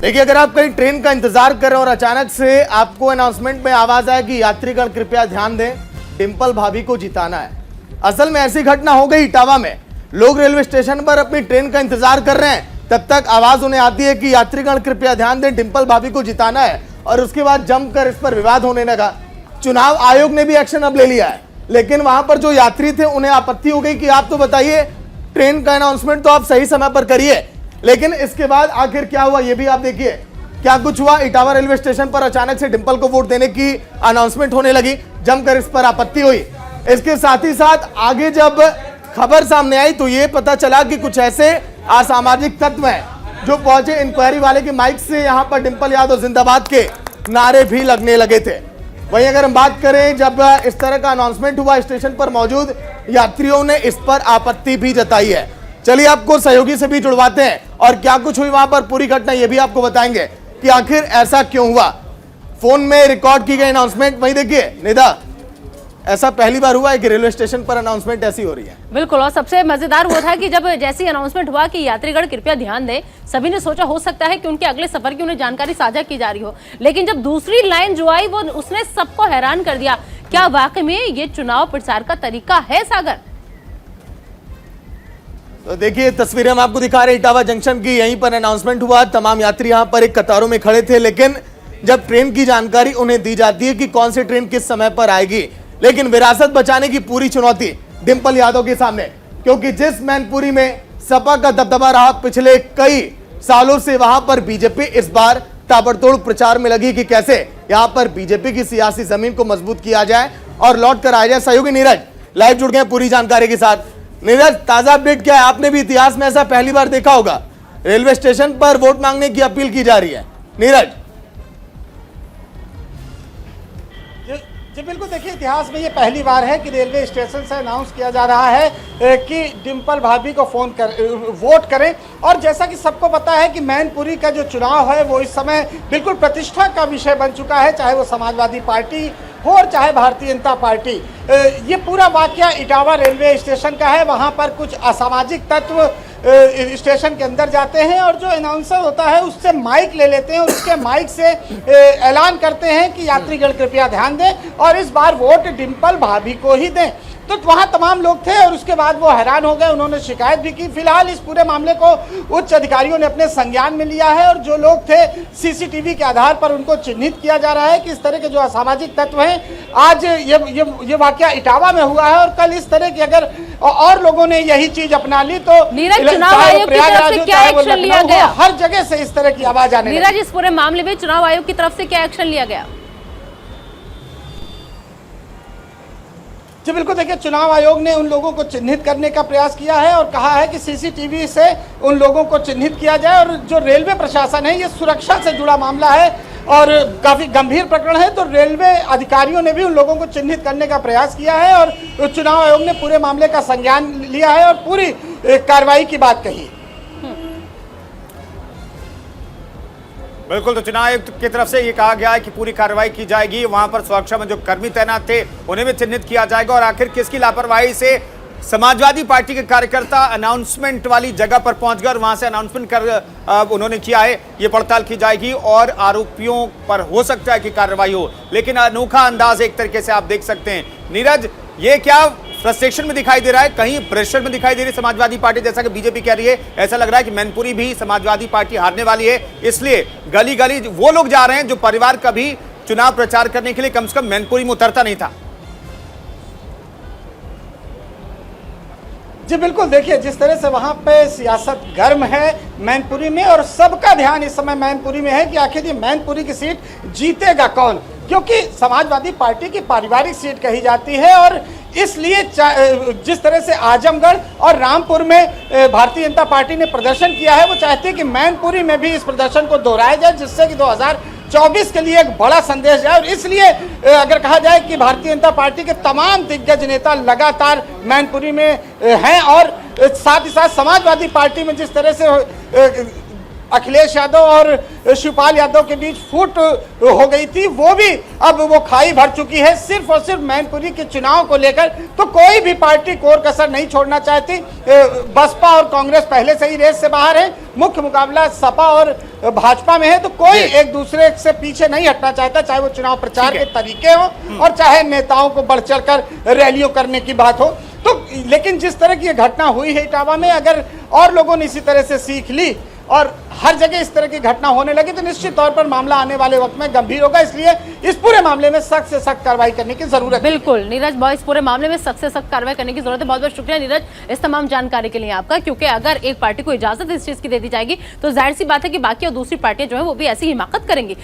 देखिए, अगर आप कहीं ट्रेन का इंतजार कर रहे हैं और अचानक से आपको अनाउंसमेंट में आवाज आए कि यात्रीगण कृपया ध्यान दें, डिंपल भाभी को जिताना है। असल में ऐसी घटना हो गई इटावा में। लोग रेलवे स्टेशन पर अपनी ट्रेन का इंतजार कर रहे हैं, तब तक आवाज उन्हें आती है कि यात्रीगण कृपया ध्यान दें, डिंपल भाभी को जिताना है। और उसके बाद जमकर इस पर विवाद होने लगा। चुनाव आयोग ने भी एक्शन अब ले लिया है, लेकिन वहां पर जो यात्री थे उन्हें आपत्ति हो गई कि आप तो बताइए, ट्रेन का अनाउंसमेंट तो आप सही समय पर करिए। लेकिन इसके बाद आखिर क्या हुआ ये भी आप देखिए। क्या कुछ हुआ, इटावा रेलवे स्टेशन पर अचानक से डिंपल को वोट देने की अनाउंसमेंट होने लगी, जमकर इस पर आपत्ति हुई। इसके साथ ही साथ आगे जब खबर सामने आई तो ये पता चला कि कुछ ऐसे असामाजिक तत्व हैं जो पहुंचे इंक्वायरी वाले के माइक से यहां पर डिंपल यादव जिंदाबाद के नारे भी लगने लगे थे। वहीं अगर हम बात करें, जब इस तरह का अनाउंसमेंट हुआ, स्टेशन पर मौजूद यात्रियों ने इस पर आपत्ति भी जताई है। चलिए आपको सहयोगी से भी जुड़वाते हैं और क्या कुछ हुई वहां पर, पूरी घटना ये भी आपको बताएंगे कि आखिर ऐसा क्यों हुआ। फोन में रिकॉर्ड की गई अनाउंसमेंट वहीं देखिए। निदा, ऐसा पहली बार हुआ है कि रेलवे स्टेशन पर अनाउंसमेंट ऐसी हो रही है? बिल्कुल, और सबसे मजेदार वो था कि जब जैसी अनाउंसमेंट हुआ कि यात्रीगण कृपया ध्यान दें, सभी ने सोचा हो सकता है कि उनके अगले सफर की उन्हें जानकारी साझा की जा रही हो। लेकिन जब दूसरी लाइन जो आई वो उसने सबको हैरान कर दिया। क्या वाकई में ये चुनाव प्रचार का तरीका है, सागर? तो देखिए, तस्वीरें हम आपको दिखा रहे हैं इटावा जंक्शन की। यहीं पर अनाउंसमेंट हुआ, तमाम यात्री यहां पर एक कतारों में खड़े थे। लेकिन जब ट्रेन की जानकारी उन्हें दी जाती है कि कौन सी ट्रेन किस समय पर आएगी, लेकिन विरासत बचाने की पूरी चुनौती डिंपल यादव के सामने, क्योंकि जिस मैनपुरी में सपा का दबदबा रहा पिछले कई सालों से, वहां पर बीजेपी इस बार ताबड़तोड़ प्रचार में लगी कि कैसे यहां पर बीजेपी की सियासी जमीन को मजबूत किया जाए और लौट कर आया जाए। सहयोगी नीरज लाइव जुड़ गए पूरी जानकारी के साथ। नीरज, ताजा अपडेट क्या है? आपने भी इतिहास में ऐसा पहली बार देखा होगा, रेलवे स्टेशन पर वोट मांगने की अपील की जा रही है। नीरज जी बिल्कुल, देखिए इतिहास में ये पहली बार है कि रेलवे स्टेशन से अनाउंस किया जा रहा है कि डिंपल भाभी को वोट करें। और जैसा कि सबको पता है कि मैनपुरी का जो चुनाव है वो इस समय बिल्कुल प्रतिष्ठा का विषय बन चुका है, चाहे वो समाजवादी पार्टी हो और चाहे भारतीय जनता पार्टी। ये पूरा वाकया इटावा रेलवे स्टेशन का है। वहाँ पर कुछ असामाजिक तत्व स्टेशन के अंदर जाते हैं और जो अनाउंसर होता है उससे माइक ले लेते हैं और उसके माइक से ऐलान करते हैं कि यात्रीगण कृपया ध्यान दें और इस बार वोट डिंपल भाभी को ही दें। तो वहाँ तमाम लोग थे और उसके बाद वो हैरान हो गए, उन्होंने शिकायत भी की। फिलहाल इस पूरे मामले को उच्च अधिकारियों ने अपने संज्ञान में लिया है और जो लोग थे सीसीटीवी के आधार पर उनको चिन्हित किया जा रहा है कि इस तरह के जो असामाजिक तत्व हैं, आज ये वाकया इटावा में हुआ है और कल इस तरह की अगर और लोगों ने यही चीज अपना ली तो चुनाव आयोग की तरफ से क्या एक्शन लिया गया? हर जगह से इस तरह की आवाज आने लगी। नीरज, इस पूरे मामले में चुनाव आयोग की तरफ से क्या एक्शन लिया गया? जी बिल्कुल, देखिए चुनाव आयोग ने उन लोगों को चिन्हित करने का प्रयास किया है और कहा है कि सीसीटीवी से उन लोगों को चिन्हित किया जाए। और जो रेलवे प्रशासन है, ये सुरक्षा से जुड़ा मामला है और काफ़ी गंभीर प्रकरण है, तो रेलवे अधिकारियों ने भी उन लोगों को चिन्हित करने का प्रयास किया है और चुनाव आयोग ने पूरे मामले का संज्ञान लिया है और पूरी कार्रवाई की बात कही। बिल्कुल, तो चुनाव आयुक्त की तरफ से ये कहा गया है कि पूरी कार्रवाई की जाएगी। वहां पर सुरक्षा में जो कर्मी तैनात थे उन्हें भी चिन्हित किया जाएगा और आखिर किसकी लापरवाही से समाजवादी पार्टी के कार्यकर्ता अनाउंसमेंट वाली जगह पर पहुंच गए और वहां से अनाउंसमेंट कर उन्होंने किया है, ये पड़ताल की जाएगी और आरोपियों पर हो सकता है कि कार्रवाई हो। लेकिन अनोखा अंदाज एक तरीके से आप देख सकते हैं। नीरज, ये क्या फ्रस्ट्रेशन में दिखाई दे रहा है, कहीं प्रेशर में दिखाई दे रही है समाजवादी पार्टी, जैसा कि बीजेपी कह रही है? ऐसा लग रहा है कि मैनपुरी भी समाजवादी पार्टी हारने वाली है, इसलिए गली गली वो लोग जा रहे हैं जो परिवार का भी चुनाव प्रचार करने के लिए कम से कम मैनपुरी में उतरता नहीं था। जी बिल्कुल, देखिए जिस तरह से वहाँ पे सियासत गर्म है मैनपुरी में और सबका ध्यान इस समय मैनपुरी में है कि आखिर ये मैनपुरी की सीट जीतेगा कौन, क्योंकि समाजवादी पार्टी की पारिवारिक सीट कही जाती है और इसलिए जिस तरह से आजमगढ़ और रामपुर में भारतीय जनता पार्टी ने प्रदर्शन किया है, वो चाहती है कि मैनपुरी में भी इस प्रदर्शन को दोहराया जाए, जिससे कि 2024 के लिए एक बड़ा संदेश जाए। और इसलिए अगर कहा जाए कि भारतीय जनता पार्टी के तमाम दिग्गज नेता लगातार मैनपुरी में हैं और साथ ही साथ समाजवादी पार्टी में जिस तरह से अखिलेश यादव और शिवपाल यादव के बीच फूट हो गई थी, वो भी अब वो खाई भर चुकी है सिर्फ और सिर्फ मैनपुरी के चुनाव को लेकर। तो कोई भी पार्टी कोर कसर नहीं छोड़ना चाहती। बसपा और कांग्रेस पहले से ही रेस से बाहर है। मुख्य मुकाबला सपा और भाजपा में है, तो कोई एक दूसरे से पीछे नहीं हटना चाहता, चाहे वो चुनाव प्रचार ठीक के है। तरीके हो और चाहे नेताओं को बढ़ चढ़कर रैलियों करने की बात हो। तो लेकिन जिस तरह की ये घटना हुई है इटावा में, अगर और लोगों ने इसी तरह से सीख ली और हर जगह इस तरह की घटना होने लगी तो निश्चित तौर पर मामला आने वाले वक्त में गंभीर होगा। इसलिए इस पूरे मामले में सख्त से सख्त कार्रवाई करने की जरूरत है। बिल्कुल नीरज भाई, इस पूरे मामले में सख्त से सख्त कार्रवाई करने की जरूरत है। बहुत बहुत शुक्रिया नीरज इस तमाम जानकारी के लिए आपका, क्योंकि अगर एक पार्टी को इजाजत इस चीज की दे दी जाएगी तो जाहिर सी बात है कि बाकी और दूसरी पार्टियां जो है वो भी ऐसी हिमाकत करेंगी।